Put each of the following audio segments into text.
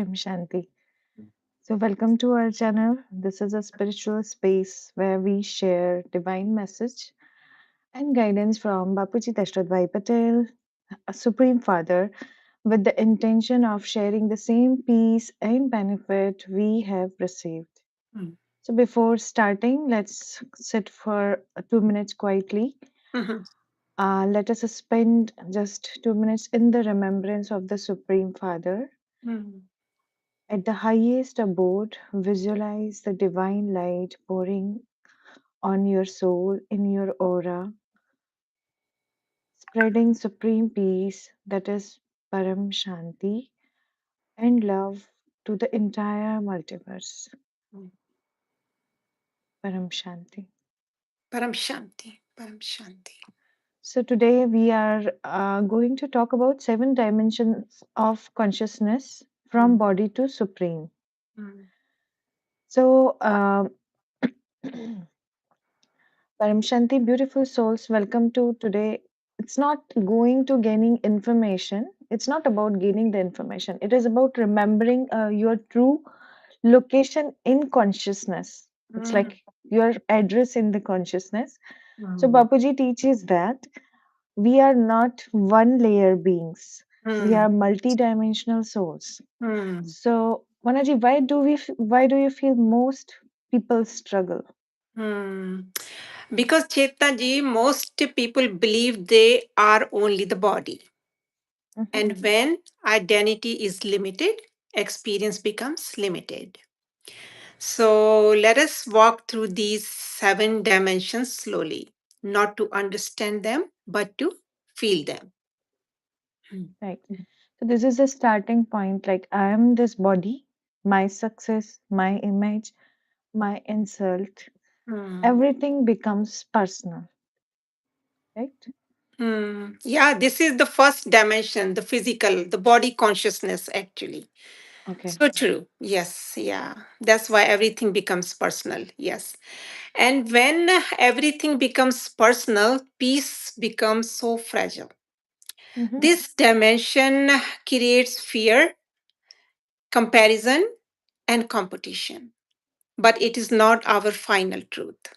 Param Shanti. So, welcome to our channel. This is a spiritual space where we share divine message and guidance from Bapuji Dashrath Bhai Patel, a Supreme Father, with the intention of sharing the same peace and benefit we have received. Mm. So, before starting, let's sit for 2 minutes quietly. Mhm. Let us spend just 2 minutes in the remembrance of the Supreme Father. Mm. At the highest abode, visualize the divine light pouring on your soul in your aura, spreading supreme peace that is Param Shanti and love to the entire multiverse. Mm. Param Shanti. Param Shanti. Param Shanti. So, today we are going to talk about 7 dimensions of consciousness from Mm. body to supreme. Mm. So, Param Shanti, beautiful souls, welcome to today. It's not going to gaining information. It's not about gaining the information. It is about remembering your true location in consciousness. It's Mm. like your address in the consciousness. So Mm. Bapuji teaches that we are not one layer beings. We Mm. are multi-dimensional souls. Mm. So Manaji, why do you feel most people struggle? Mm. Because Chetna ji, most people believe they are only the body. Mhm. And when identity is limited, experience becomes limited. So let us walk through these 7 dimensions slowly, not to understand them, but to feel them. Mm. Right. So this is a starting point. Like I am this body, my success, my image, my insult, Mm. everything becomes personal, right? Hmm. Yeah, this is the first dimension, the physical, the body consciousness, actually. Okay. So true. Yes. Yeah. That's why everything becomes personal. Yes. And when everything becomes personal, peace becomes so fragile. Mm-hmm. This dimension creates fear, comparison, and competition. But it is not our final truth.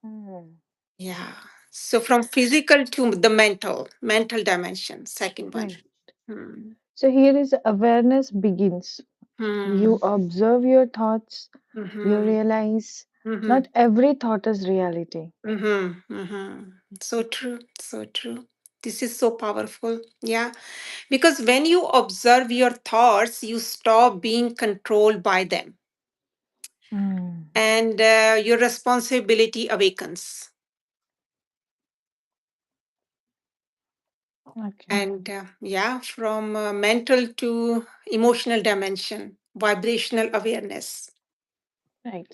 Mm. Yeah. So from physical to the mental dimension, second one. Right. Hmm. So here is awareness begins. You Hmm. observe your thoughts, you Mm-hmm. realize Mm-hmm. not every thought is reality. Mm-hmm. Mm-hmm. So true. So true. This is so powerful. Yeah. Because when you observe your thoughts, you stop being controlled by them Mm. and your responsibility awakens. Okay. And yeah, from mental to emotional dimension, vibrational awareness. Right.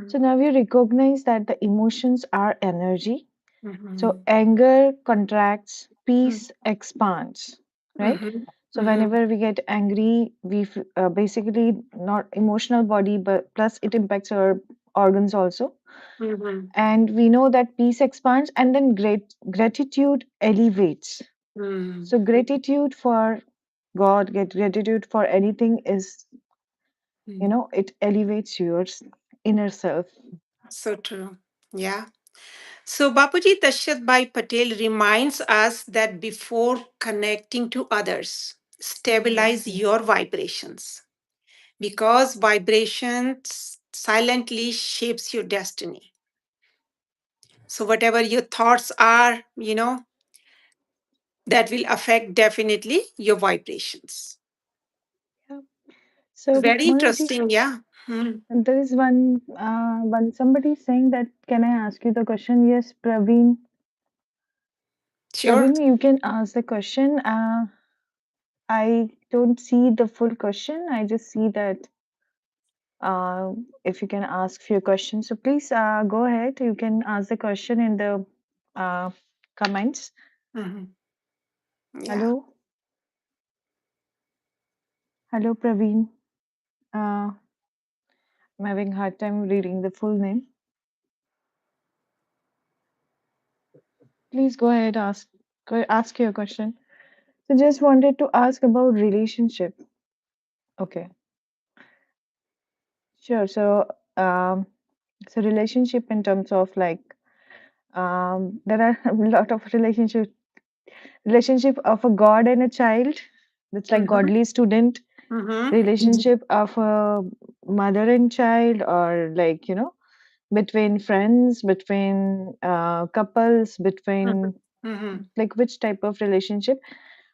So Mm-hmm. now you recognize that the emotions are energy. So Mm-hmm. anger contracts, peace expands, right? Mm-hmm. So Mm-hmm. whenever we get angry, basically not emotional body, but plus it impacts our organs also. Mm-hmm. And we know that peace expands, and then gratitude elevates. So gratitude for God, get gratitude for anything is, Mm-hmm. it elevates your inner self. So true. Yeah. So, Bapuji Dashat Bhai Patel reminds us that before connecting to others, stabilize your vibrations because vibrations silently shapes your destiny. So, whatever your thoughts are, that will affect definitely your vibrations. Yeah. So Very Monaji, interesting. Yeah. Hmm. there is one somebody saying that can I ask you the question? Yes, Praveen. Sure. Praveen, you can ask the question. I don't see the full question. I just see that if you can ask few questions. So please go ahead. You can ask the question in the uh, comments. Mhm. Yeah. Hello, hello, Praveen. Uh, I'm having a hard time reading the full name. Please go ahead. Ask your question. So just wanted to ask about relationship. Okay, sure. Um, so relationship in terms of like, there are a lot of relationship of a god and a child. That's like Mm-hmm. godly student. Mm-hmm. Relationship of a mother and child, or like, between friends, between couples, between Mm-hmm. like which type of relationship.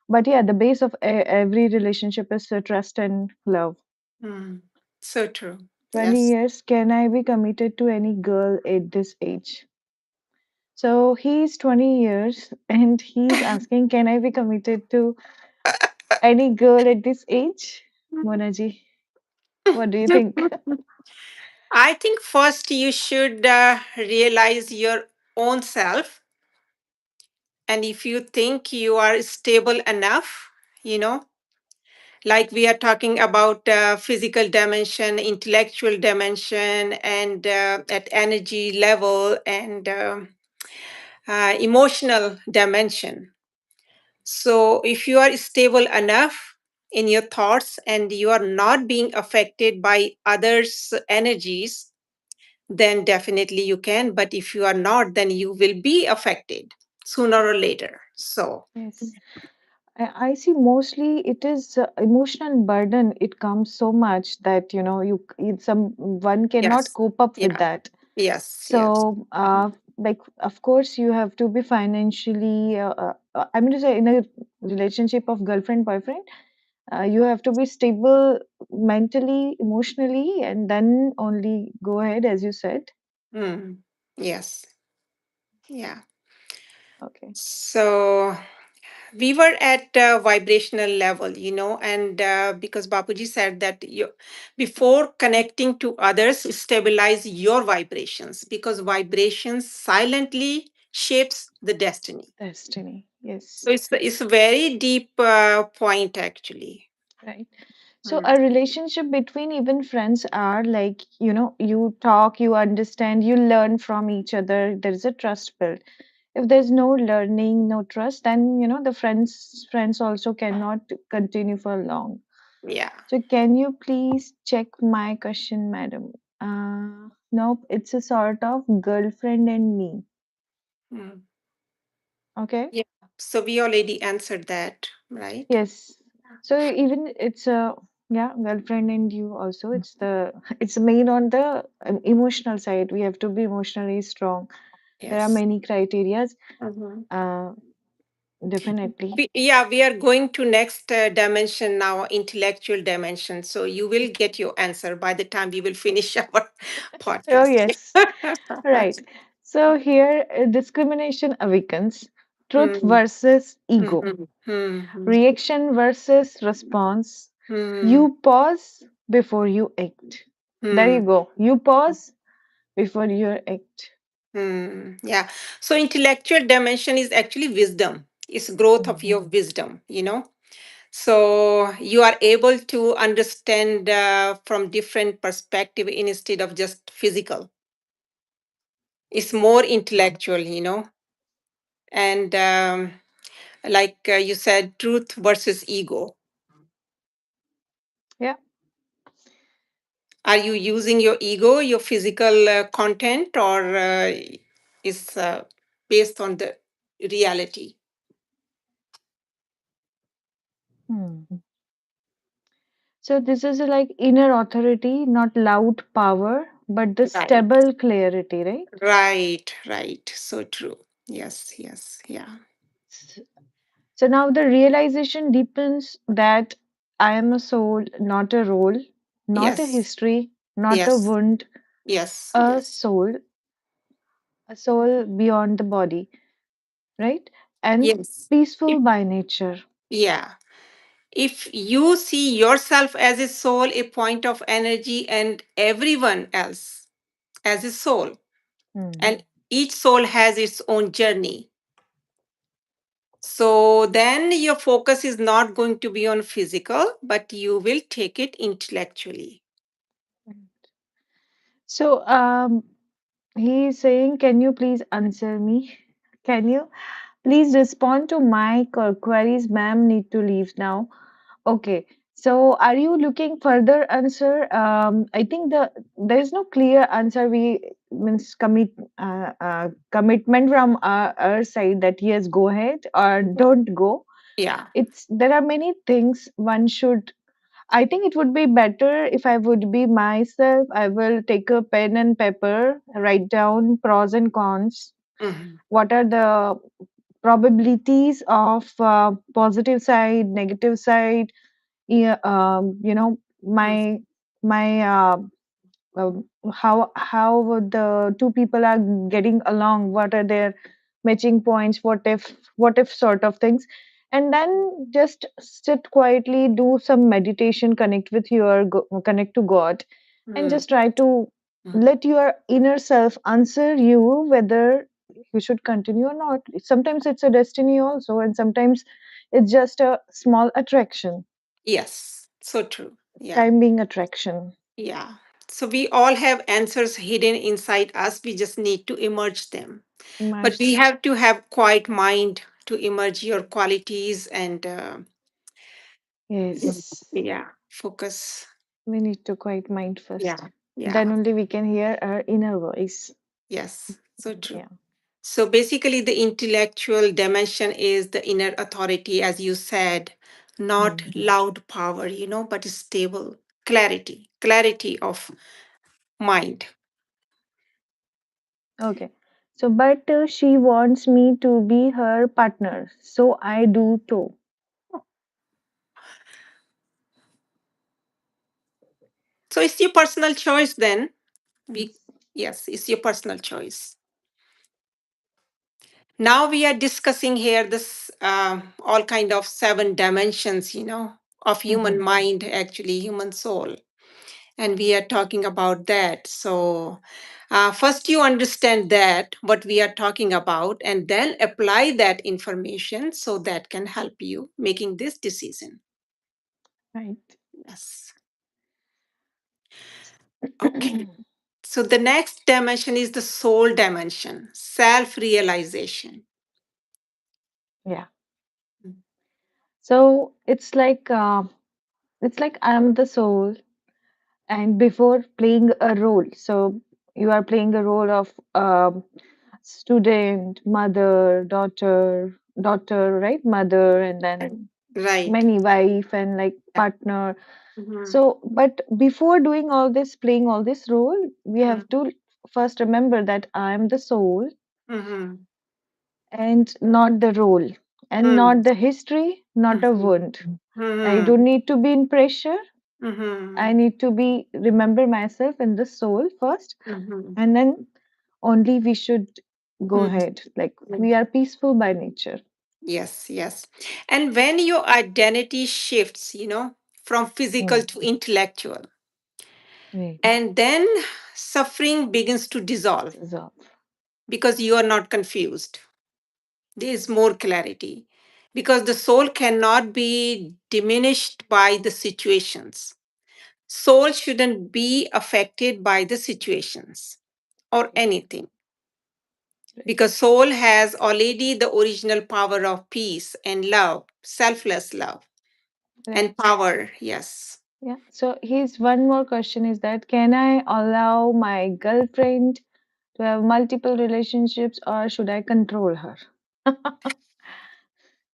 But yeah, the base of every relationship is trust and love. Mm-hmm. So true. 20 Yes. years, can I be committed to any girl at this age? So he's 20 years and he's asking, can I be committed to any girl at this age? Monaji, what do you think? I think first you should realize your own self. And if you think you are stable enough, you know, like we are talking about physical dimension, intellectual dimension, and at energy level and emotional dimension. So if you are stable enough in your thoughts and you are not being affected by others' energies, then definitely you can. But if you are not, then you will be affected sooner or later. So, Yes. I see mostly it is emotional burden. It comes so much that some one cannot yes, cope up with yeah, that. yes, yes. So, like, of course, you have to be financially. I mean to say, in a relationship of girlfriend boyfriend, you have to be stable mentally, emotionally, and then only go ahead, as you said. Mm, yes, yeah. Okay. So we were at vibrational level, and because Bapuji said that before connecting to others, stabilize your vibrations because vibrations silently shapes the destiny. Destiny. Yes. So it's a very deep point actually. Right. So Mm. a relationship between even friends are like, you talk, you understand, you learn from each other. There is a trust built. If there's no learning, no trust, then the friends also cannot continue for long. Yeah. So can you please check my question, madam? Nope, it's a sort of girlfriend and me. Mm. Okay. Yeah. So we already answered that, right? Yes. So even it's a, yeah, girlfriend and you also. It's main on the emotional side. We have to be emotionally strong. There are Yes. many criterias. Mhm. Uh, Definitely. Yeah, we are going to next dimension now, intellectual dimension. So you will get your answer by the time we will finish our Oh podcast. yes. Right. So here discrimination awakens. Truth Hmm, versus ego. hmm, hmm, Reaction versus response. hmm, You pause before you act. There you hmm, go. You pause before you act. Yeah. So intellectual dimension is actually wisdom. It's growth of your wisdom. So you are able to understand from different perspective instead of just physical. It's more intellectual. And like you said, truth versus ego. Yeah. Are you using your ego, your physical content, or is based on the reality? Hmm. So this is like inner authority, not loud power, but the Right. stable clarity, right? Right, right. So true. Yes, yes, yeah. S- So now the realization deepens that I am a soul, not a role, not a Yes, history, not a yes, wound, yes, a yes. soul, a soul beyond the body, right? And Yes. peaceful If, by nature. yeah. If you see yourself as a soul, a point of energy, and everyone else as a soul, Hmm. and each soul has its own journey. So then your focus is not going to be on physical, but you will take it intellectually. So he is saying, can you please answer me? Can you please respond to my queries, ma'am? Need to leave now. Okay. So, are you looking further answer? I think there is no clear answer. We means commitment from our side that yes, go ahead or don't go. Yeah. It's there are many things one should. I think it would be better if I would be myself. I will take a pen and paper, write down pros and cons. Hmm. What are the probabilities of positive side, negative side? Yeah, my my how would the two people are getting along, what are their matching points, what if sort of things, and then just sit quietly, do some meditation, connect to God, and Mm-hmm. just try to let your inner self answer you whether you should continue or not. Sometimes it's a destiny also, and sometimes it's just a small attraction, Yes. So true. Yeah. time being attraction. Yeah. So we all have answers hidden inside us. We just need to emerge them. But we Immerse. have to have quiet mind to emerge your qualities and Yes, yeah, focus. we need to quiet mind first. Yeah. Yeah. Then only we can hear our inner voice. Yes. So true. Yeah. So basically, the intellectual dimension is the inner authority, as you said, not Hmm. loud power, but stable clarity of mind. Okay. So, but she wants me to be her partner. So I do too. So it's your personal choice then. We, Yes. yes, it's your personal choice. Now we are discussing here this all kind of seven dimensions, of human Hmm. mind, actually human soul, and we are talking about that. So first you understand that what we are talking about, and then apply that information so that can help you making this decision. Right. Yes. Okay. So the next dimension is the soul dimension, self realization. Yeah. So it's like I'm the soul, and before playing a role, so you are playing a role of student, mother, daughter, right? Mother, and then Right. many wife and like partner. Mhm. So, but before doing all this, playing all this role, we have to first remember that I am the soul Mhm. and not the role, and Mhm. not the history, not a Mhm. wound. I Mhm. don't need to be in pressure. I Mhm. need to be remember myself in the soul first, Mhm. and then only we should go Mhm. ahead. Like we are peaceful by nature. Yes, yes. And when your identity shifts, from physical Hmm. to intellectual, Right. and then suffering begins to dissolve Dissolve. because you are not confused. There is more clarity because the soul cannot be diminished by the situations. Soul shouldn't be affected by the situations or Right. anything Right. because soul has already the original power of peace and love, selfless love and Right. power. Yes. Yeah. So here's one more question is that can I allow my girlfriend to have multiple relationships or should I control her?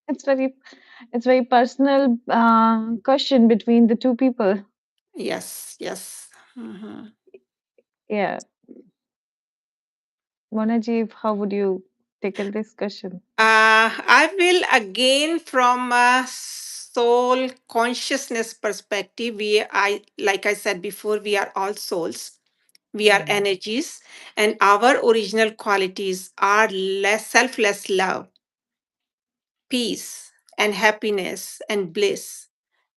It's very personal question between the two people. Yes. Yes. Mhm. Yeah. Monaji, how would you tackle this question? I will again from a soul consciousness perspective. Like I said before, we are all souls. We are Hmm. energies, and our original qualities are selfless love, peace, and happiness and bliss.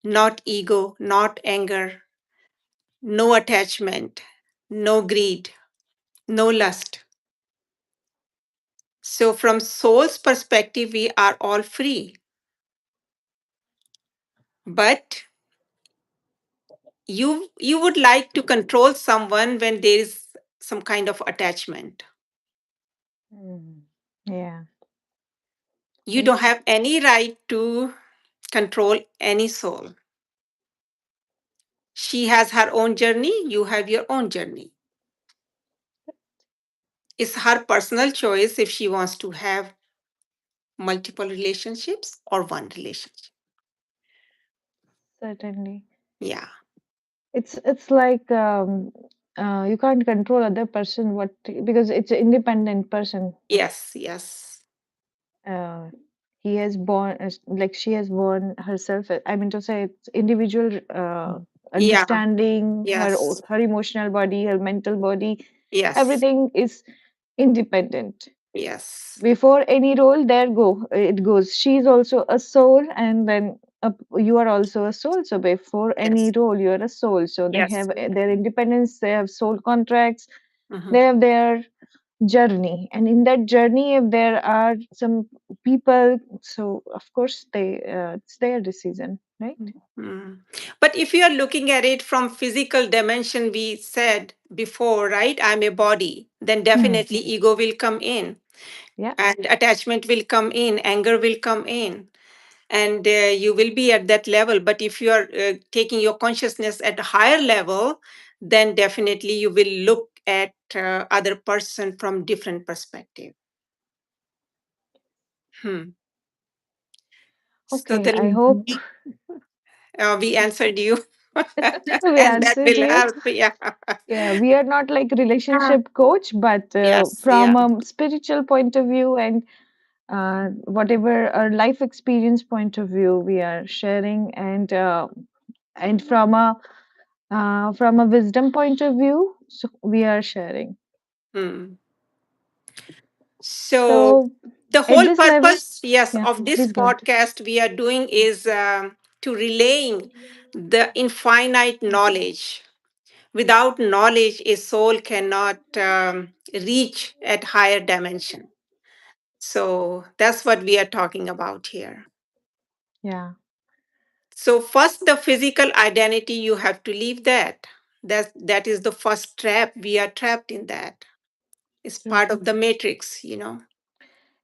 Not ego, not anger, no attachment, no greed, no lust. So, from soul's perspective, we are all free. But you would like to control someone when there is some kind of attachment. Hmm. Yeah. You don't Right. have any right to control any soul. She has her own journey, you have your own journey. It's her personal choice if she wants to have multiple relationships or one relationship. Certainly. Yeah. It's like you can't control other person what because it's an independent person. Yes, yes. Uh, he has born like she has born herself. I mean to say, it's individual Yeah. understanding Yes. her emotional body, her mental body, Yes. everything is independent. Yes. Before any role, there go it goes. She's also a soul, and then you are also a soul. So before any Yes. role, you are a soul. So they Yes. have their independence. They have soul contracts. They Mhm. have their journey, and in that journey if there are some people, so of course they it's their decision, right? Mm. But if you are looking at it from physical dimension, we said before, right? I'm a body, then Hmm. definitely ego will come in Yeah. and attachment will come in, anger will come in, and you will be at that level. But if you are taking your consciousness at a higher level, then definitely you will look at other person from different perspective. Hmm. So Okay, I then hope we answered you, we and that answered will you. help. Yeah. Yeah, we are not like Ah, relationship coach, but yes. Yeah. from a spiritual point of view and whatever our life experience point of view we are sharing, and from a wisdom point of view, so we are sharing. Hmm. So So the at whole this level, purpose, yes, yeah, of this please go ahead. podcast we are doing is to relaying the infinite knowledge. Without knowledge, a soul cannot reach at higher dimension. So that's what we are talking about here. Yeah. So first, the physical identity, you have to leave that. That is the first trap. We are trapped in that. It's True. part of the matrix.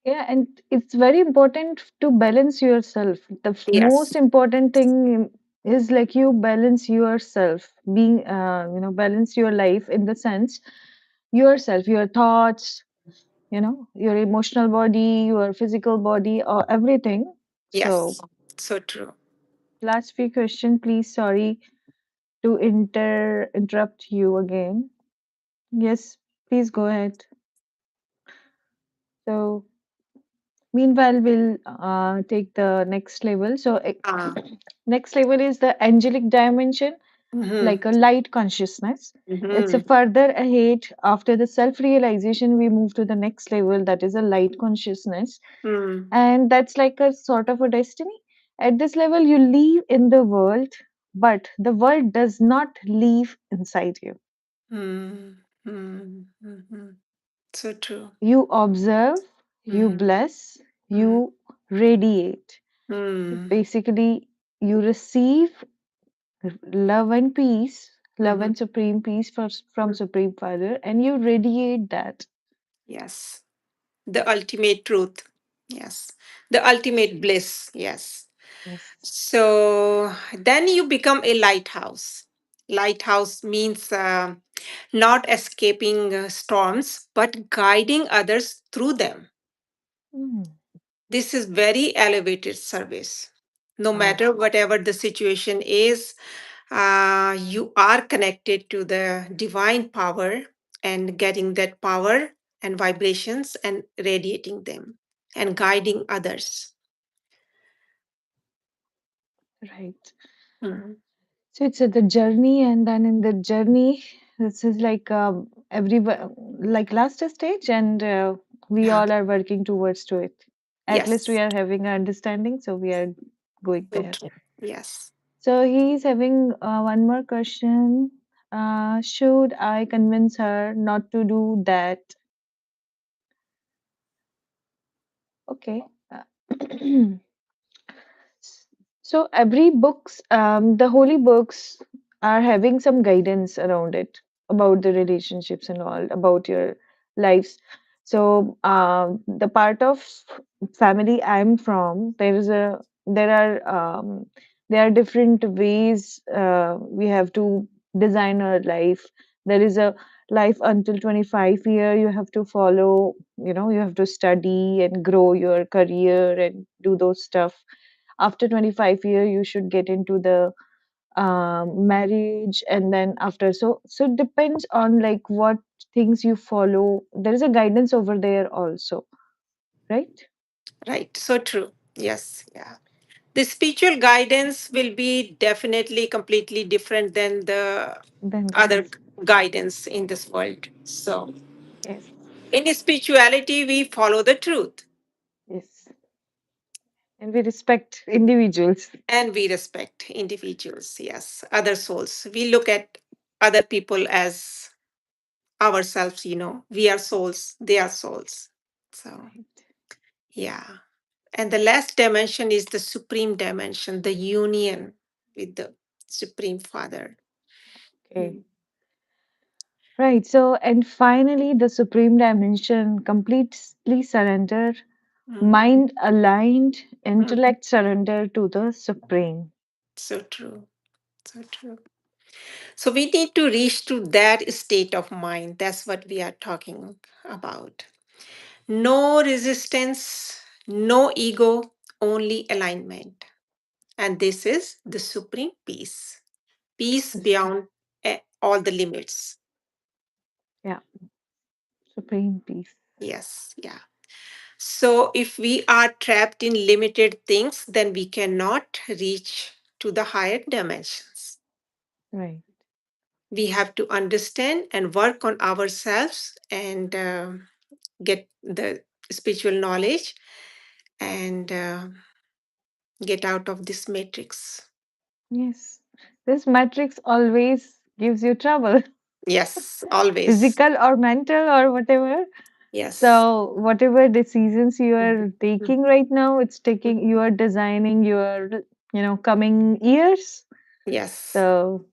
Yeah, and it's very important to balance yourself. The Yes. most important thing is like you balance yourself, being, balance your life in the sense yourself, your thoughts, your emotional body, your physical body, or everything. So, Yes. So true. last few question, please. Sorry to interrupt you again. Yes, please go ahead. So, meanwhile, we'll take the next level. So, Ah. next level is the angelic dimension, Mm-hmm. like a light consciousness. It's a Mm-hmm. further ahead. After the self realization, we move to the next level, that is a light consciousness. Mm-hmm. And that's like a sort of a destiny. At this level, you live in the world, but the world does not live inside you. Mm-hmm. So true. You observe, you Mm-hmm. bless, you radiate. Mm-hmm. Basically, you receive love and peace, love Mm-hmm. and supreme peace from Supreme Father, and you radiate that. Yes. The ultimate truth. Yes. The ultimate bliss. Yes. Yes. So then you become a lighthouse. Lighthouse means not escaping storms, but guiding others through them. Mm, This is very elevated service. No wow. matter whatever the situation is, you are connected to the divine power and getting that power and vibrations and radiating them and guiding others. Right. Mhm. So it's the journey, and then in the journey, this is like every like last stage, and we Yeah. all are working towards to it. At least we Yes. are having an understanding, so we are going there. Okay. Yes. So he's having one more question. Should I convince her not to do that? Okay. So every books, the holy books are having some guidance around it about the relationships and all about your lives. So the part of family I'm from, there are there are different ways we have to design our life. There is a life until 25 year you have to follow, you have to study and grow your career and do those stuff. After 25 year you should get into the marriage, and then after, so it depends on like what things you follow. There is a guidance over there also, right? Right. So true. Yes. Yeah. The spiritual guidance will be definitely completely different than the Then other this. guidance in this world. So, Yes. in spirituality, we follow the truth Yes. And we respect individuals. and we respect individuals. Yes, other souls. We look at other people as ourselves, we are souls, they are souls. So, Right. yeah. And the last dimension is the supreme dimension, the union with the Supreme Father. Okay. Mm. Right. So, and finally, the supreme dimension, completely surrender, Mhm. mind aligned, Mhm. intellect surrender to the supreme. So true. So true. So we need to reach to that state of mind. That's what we are talking about. No resistance, no ego, only alignment. And this is the supreme peace. This Peace is, beyond all the limits. yeah, supreme peace. Yes, yeah. So if we are trapped in limited things, then we cannot reach to the higher dimensions. Right. We have to understand and work on ourselves and get the spiritual knowledge and get out of this matrix. Yes. This matrix always gives you trouble, Yes, always. physical or mental or whatever. Yes. So, whatever decisions you are Mhm. taking right now, it's taking, you are designing your, coming years. Yes. So,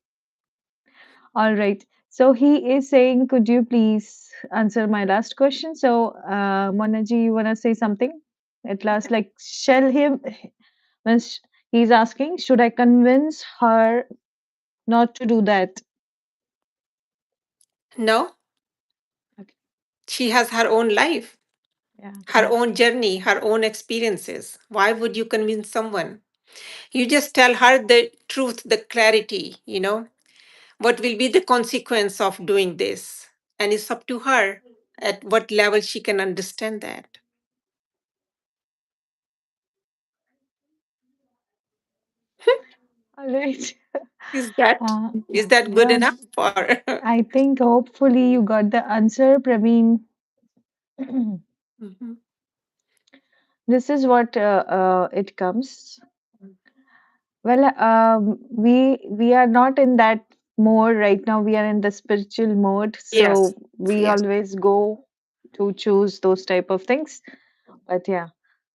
all right. So he is saying, could you please answer my last question? So, Monaji, you want to say something at last? Like, shall him, when he's asking, should I convince her not to do that? No, Okay. she has her own life, Yeah. her own journey, her own experiences. Why would you convince someone? You just tell her the truth, the clarity, what will be the consequence of doing this. And it's up to her at what level she can understand that. All right. Is that Uh, is that good yeah, enough for I think hopefully you got the answer, Praveen. Mhm. This is what it comes. Well, we are not in that mode right now. We are in the spiritual mode, Yes. so we Yes. always go to choose those type of things. But yeah,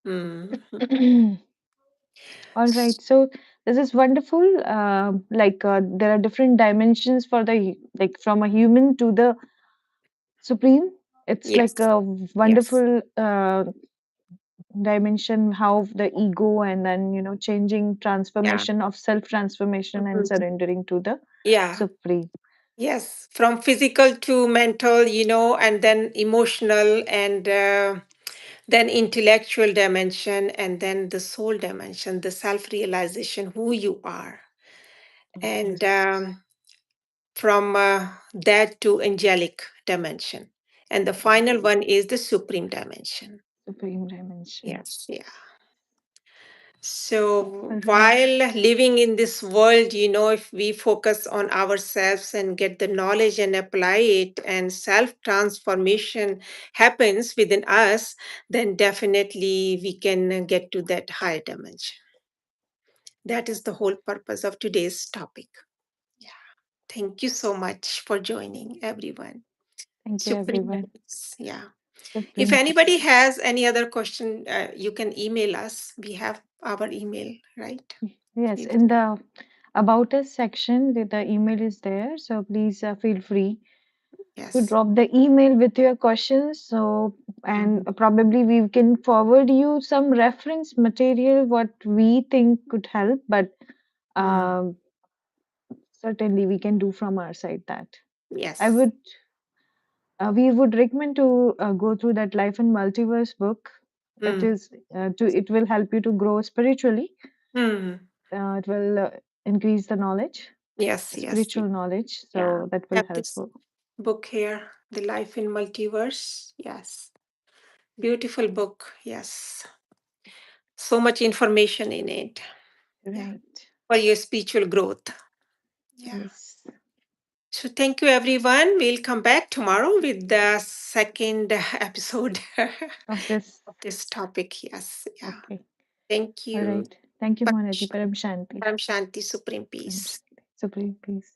Mhm. all right. So this is wonderful. Like there are different dimensions for like from a human to the supreme. It's like Yes. a Yes. wonderful dimension, how the ego and then changing Yeah. transformation of self transformation and Mhm. surrendering to the Yeah. supreme. Yes. From physical to mental, and then emotional and then intellectual dimension and then the soul dimension, the self realization, who you are. And from that to angelic dimension. And the final one is the supreme dimension. Supreme dimension. Yes. Yeah. So All right. while living in this world, if we focus on ourselves and get the knowledge and apply it, and self transformation happens within us, then definitely we can get to that higher dimension. That is the whole purpose of today's topic. Yeah. Thank you so much for joining, everyone. Thank you, Supreme. everyone. Yeah. If Supreme anybody peace. has any other question, you can email us. We have our email, right? Yes, We- in the About Us section, the email is there. So please feel free to Yes. drop the email with your questions. So, and Mhm. probably we can forward you some reference material what we think could help. But Mm. um, certainly we can do from our side that. I Yes. would we would recommend to go through that Life in Multiverse book. It Mm. is it will help you to grow spiritually. Mm. It will increase the knowledge, Yes, yes. spiritual knowledge. Yeah. So that will Have help. this book here, The Life in Multiverse. Yes. Beautiful book. Yes. So much information in it. Yeah. Right. For your spiritual growth. Yeah. Yes. So thank you everyone. We'll come back tomorrow with the second episode Of this. of this topic. Yes. Yeah. Okay. Thank All you. right. Thank you, Param Mohanty. Param Shanti. Param Shanti, Supreme Param Peace. Shanti. Supreme peace.